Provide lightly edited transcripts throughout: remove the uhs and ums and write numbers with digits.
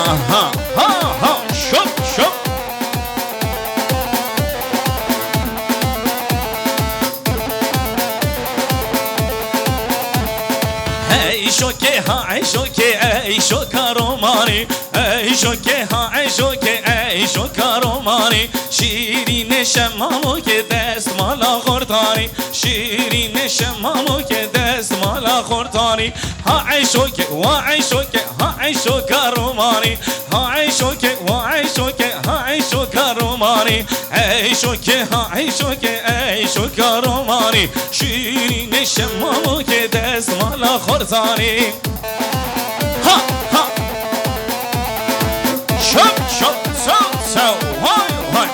ها ها ها شب شب ای شوکه ها ای شوکه ای شوکارومانی ای شوکه ها ای شوکه ای شوکارومانی شیرین شمامو که دست مالا خورتانی شیرین شمامو که دست مالا خورتانی ها ای شوکه و ای شوکه ها ای شوکارومانی ها ای شوکه و ای شوکه ها ای شوکارومانی ای شوکه ها ای شوکه ای شوکارومانی شیرین شمامو که دست مالا خورتانی ها ها شب شب سو سو های های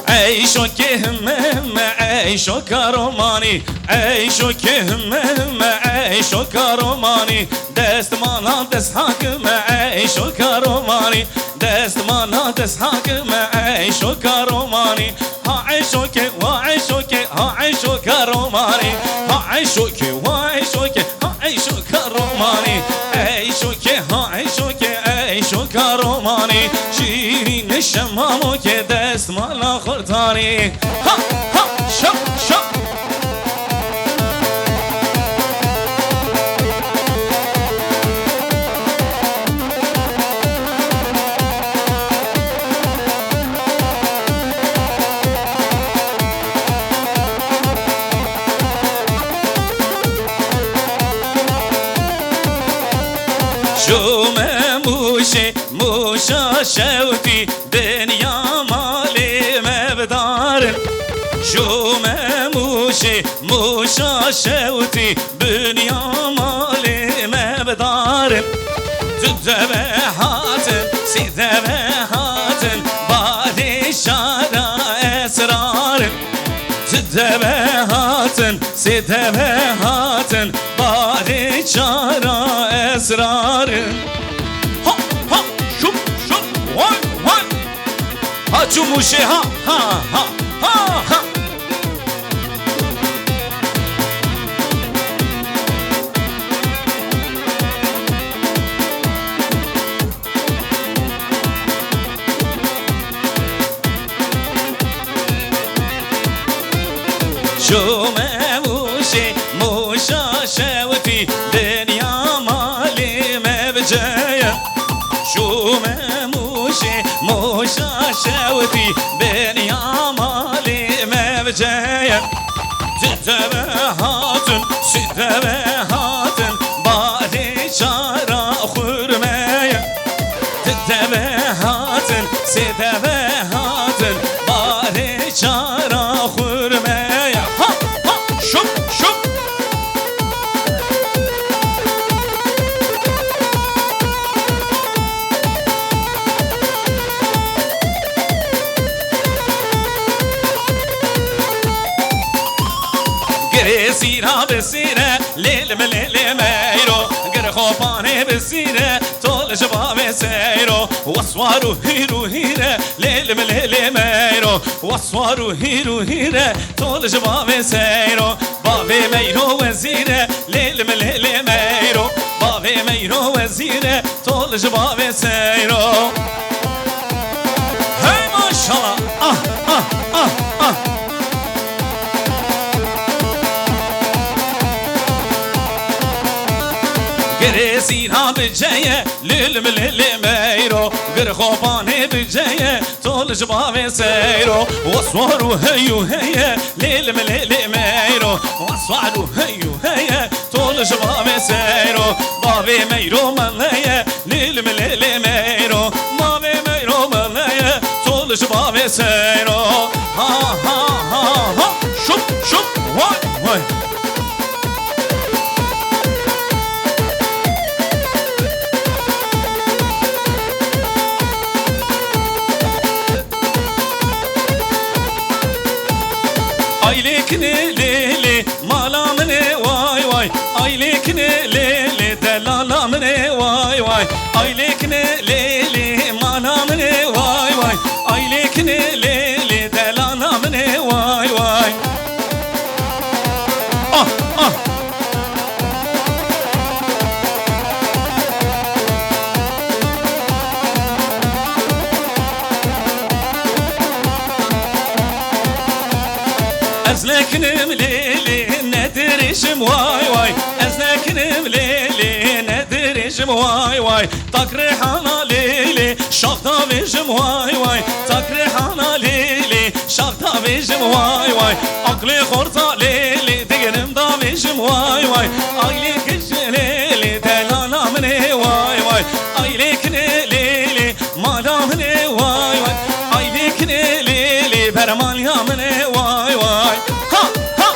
ای شوکه همه ای شوکارومانی ای شوکه همه ای شوکارومانی دست مالا دست حاکمه ای شوکارومانی دست مالا دست حاکمه ای شوکارومانی ها ای شوکه و ای شوکه ها ای شوکارومانی ها ای شوکه و ای شوکه ها ای شوکارومانی ای شوکه ها ای شوکه ای شوکارومانی شیرین شمامو که دست مالا خورتانی ها ها شب شب شومه موشي موشا شوتي دنيا مالي مبدار شومه موشي موشا شوتي دنيا مالي مبدار تذبحات سذبحات بعد شارع اسرار تذبحات سذبحات بعد شارع اسرار ها ها شوف شوف وای وای ها جموشي ها ها ها ها ها شو موشي موشا شوتي دنيا مالي مبجايا شو موشي موشا شوتي دنيا مالي مبجايا تذبحات سذبحات بعد شارع خرمايا تذبحات سذبحات بعد شارع خرمايا ها ها شوف شوف سيرة بسيرة ليل مليل مايرو قر خوفاني بسيرة طول شباب سايرو واسوارو هيرو هيرة ليل مليل مايرو واسوارو هيرو هيرة طول شباب سايرو بابي ميرو وزيرة ليل مليل مايرو بابي ميرو وزيرة طول شباب سايرو هاي ما شاء الله سيرها بجاية للملل مايرو غير خوفاني بجاية طول شباب سايرو وصورو هيو هيا للملل مايرو وصورو هيو هيا طول شباب سايرو بابي مايرو ملايا للملل مايرو بابي مايرو ملايا طول شباب سايرو ها ها ها ها شوف شوف واي واي aylekne lele malamne vay vay aylekne lele delalamne vay vay aylekne lele malamne vay vay aylekne lele delalamne vay vay nekinim lili nedirişim vay vay Ez nekinim lili nedirişim vay vay Takrihana lili şahta vejim vay vay Takrihana lili şahta vejim vay vay Akli horta lili digerim da vejim vay vay Aylik lili delala mene vay vay Aylik lili mala mene vay vay Aylik lili bermal ya mene vay vay Ha ha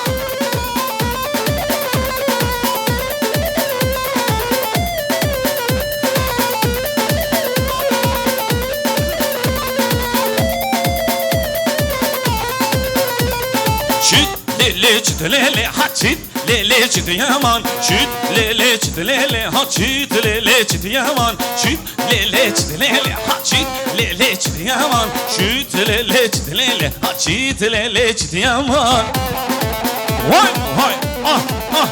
Çüt lili çüt lili ha çüt lili çüt yaman Çüt lili çüt lili ha çüt lili çüt yaman Çüt lili çüt lili ha çüt lili çüt yaman Çüt lili çüt lili ha çüt lili çüt yaman Vay vay ah ah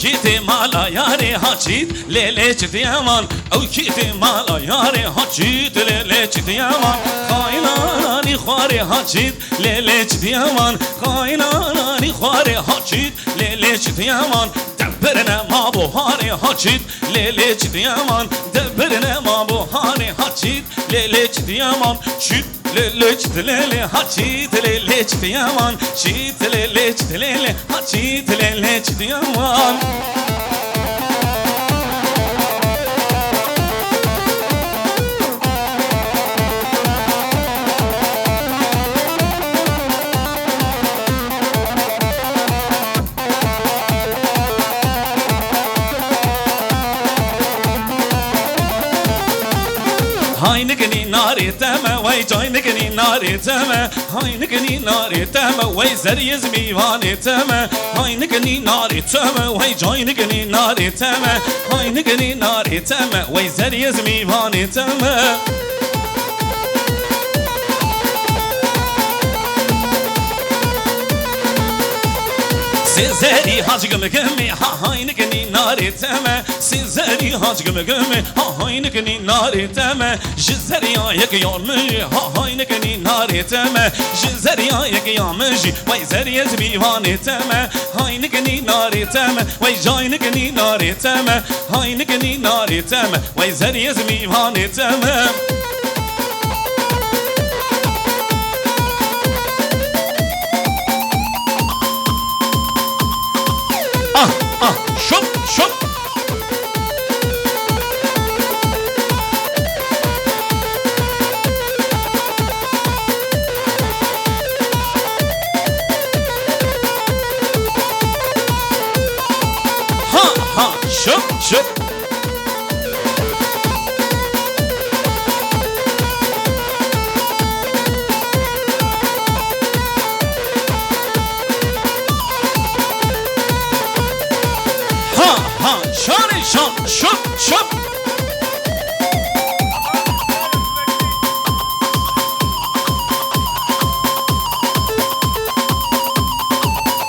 Kiti mala yare hachit lele chit yaman O kiti mala yare hachit lele chit yaman Khaina ni khare hachit lele chit yaman Khaina ni khare hachit lele chit yaman Debrine ma buhari hachit lele chit yaman Debrine ma buhari hachit lele chit yaman Chit lele chit lele hachit lele chit yaman Chit lele chit lele hachit lele chit yaman Haynigni nari teme vay joynigni nari teme Haynigni nari teme vay zeriz mivani teme Haynigni nari teme vay joynigni nari teme Haynigni nari teme vay zeriz mivani teme Sizleri hac gümü gümü ha haynigni nari teme Sizleri hac gümü gümü ha haynigni nari teme Jizeri ayak yolmu ha haynigni nari teme Jizeri ayak yolmuji vay zeriyez bivani teme Haynigni nari teme vay jaynigni nari teme Haynigni nari teme vay zeriyez bivani teme Şup şup Ha ha şup şup Ha ha şari şan şup şup